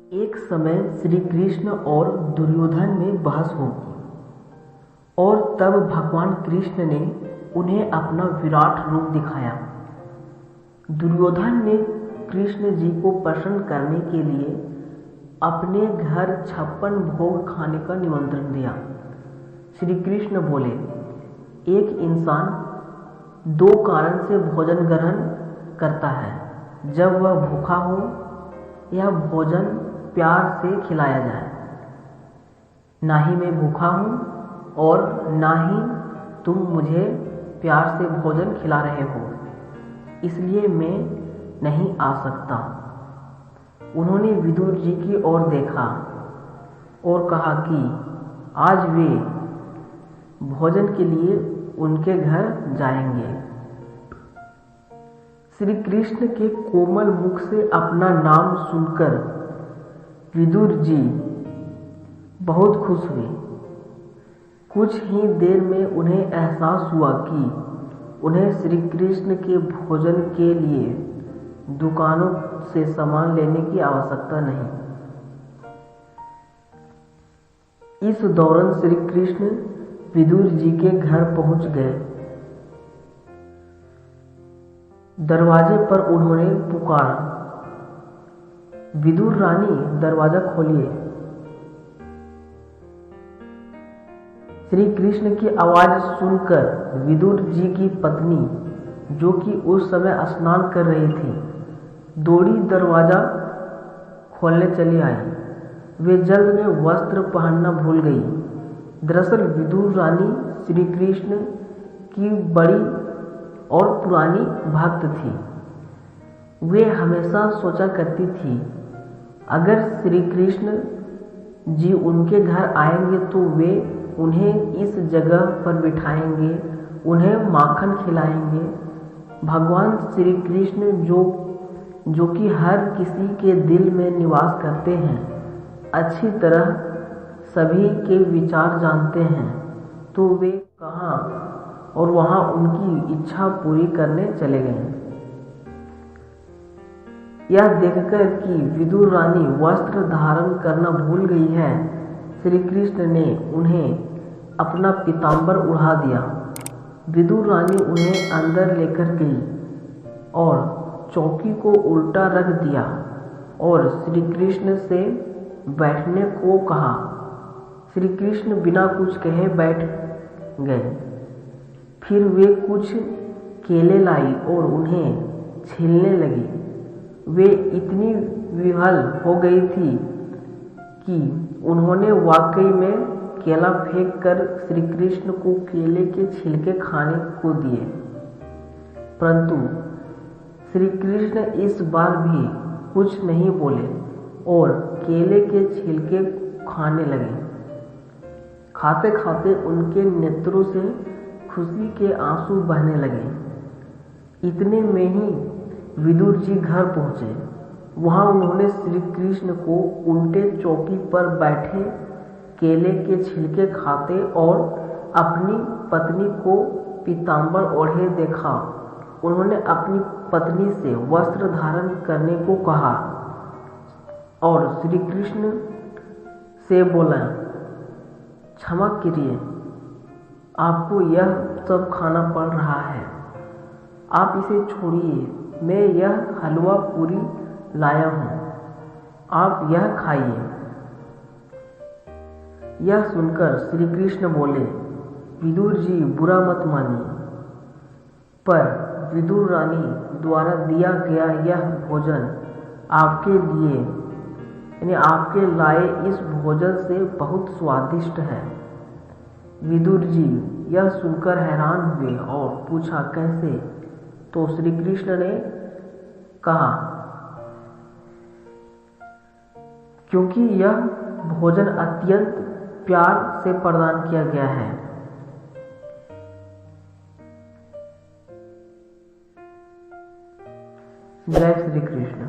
एक समय श्री कृष्ण और दुर्योधन में बहस होगी और तब भगवान कृष्ण ने उन्हें अपना विराट रूप दिखाया। दुर्योधन ने कृष्ण जी को प्रसन्न करने के लिए अपने घर 56 भोग खाने का निमंत्रण दिया। श्री कृष्ण बोले, एक इंसान दो कारण से भोजन ग्रहण करता है, जब वह भूखा हो या भोजन प्यार से खिलाया जाए। ना ही मैं भूखा हूँ और ना ही तुम मुझे प्यार से भोजन खिला रहे हो, इसलिए मैं नहीं आ सकता। उन्होंने विदुर जी की ओर देखा और कहा कि आज वे भोजन के लिए उनके घर जाएंगे। श्री कृष्ण के कोमल मुख से अपना नाम सुनकर विदुर जी बहुत खुश हुए। कुछ ही देर में उन्हें एहसास हुआ कि उन्हें श्री कृष्ण के भोजन के लिए दुकानों से सामान लेने की आवश्यकता नहीं। इस दौरान श्री कृष्ण विदुर जी के घर पहुंच गए। दरवाजे पर उन्होंने पुकारा, विदुर रानी, दरवाजा खोलिए। श्री कृष्ण की आवाज सुनकर विदुर जी की पत्नी, जो कि उस समय स्नान कर रही थी, दौड़ी दरवाजा खोलने चली आई। वे जल्द में वस्त्र पहनना भूल गई। दरअसल विदुर रानी श्री कृष्ण की बड़ी और पुरानी भक्त थी। वे हमेशा सोचा करती थी, अगर श्री कृष्ण जी उनके घर आएंगे तो वे उन्हें इस जगह पर बिठाएंगे, उन्हें माखन खिलाएंगे। भगवान श्री कृष्ण जो कि हर किसी के दिल में निवास करते हैं, अच्छी तरह सभी के विचार जानते हैं, तो वे कहाँ और वहाँ उनकी इच्छा पूरी करने चले गए। यह देखकर कि विदुर रानी वस्त्र धारण करना भूल गई है, श्री कृष्ण ने उन्हें अपना पीताम्बर उड़ा दिया। विदुर रानी उन्हें अंदर लेकर गई और चौकी को उल्टा रख दिया और श्री कृष्ण से बैठने को कहा। श्री कृष्ण बिना कुछ कहे बैठ गए। फिर वे कुछ केले लाई और उन्हें छीलने लगी। वे इतनी विह्वल हो गई थी कि उन्होंने वाकई में केला फेंक कर श्री कृष्ण को केले के छिलके खाने को दिए, परंतु श्री कृष्ण इस बार भी कुछ नहीं बोले और केले के छिलके खाने लगे। खाते खाते उनके नेत्रों से खुशी के आंसू बहने लगे। इतने में ही विदुर जी घर पहुंचे। वहां उन्होंने श्री कृष्ण को उल्टे चौकी पर बैठे केले के छिलके खाते और अपनी पत्नी को पीताम्बर ओढ़े देखा। उन्होंने अपनी पत्नी से वस्त्र धारण करने को कहा और श्री कृष्ण से बोला, क्षमा कीजिए, आपको यह सब खाना पड़ रहा है, आप इसे छोड़िए। मैं यह हलवा पूरी लाया हूँ, आप यह खाइए। यह सुनकर श्री कृष्ण बोले, विदुर जी बुरा मत मानिए, पर विदुर रानी द्वारा दिया गया यह भोजन आपके लिए यानी आपके लाए इस भोजन से बहुत स्वादिष्ट है। विदुर जी यह सुनकर हैरान हुए और पूछा, कैसे? तो श्री कृष्ण ने कहा, क्योंकि यह भोजन अत्यंत प्यार से प्रदान किया गया है। जय श्री कृष्ण।